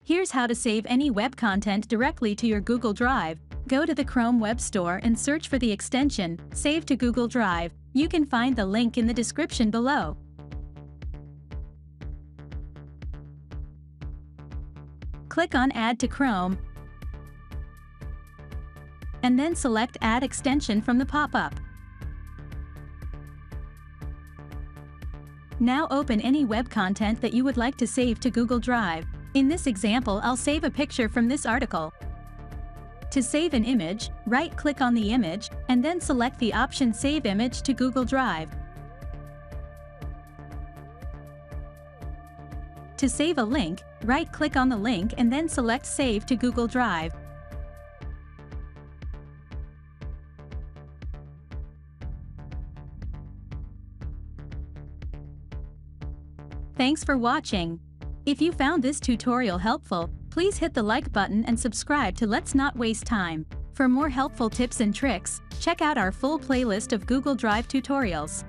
Here's how to save any web content directly to your Google Drive. Go to the Chrome Web Store and search for the extension, Save to Google Drive. You can find the link in the description below. Click on Add to Chrome, and then select Add Extension from the pop-up. Now open any web content that you would like to save to Google Drive. In this example, I'll save a picture from this article. To save an image, right-click on the image, and then select the option Save Image to Google Drive. To save a link, right-click on the link and then select Save to Google Drive. Thanks for watching. If you found this tutorial helpful, please hit the like button and subscribe to Let's Not Waste Time. For more helpful tips and tricks, check out our full playlist of Google Drive tutorials.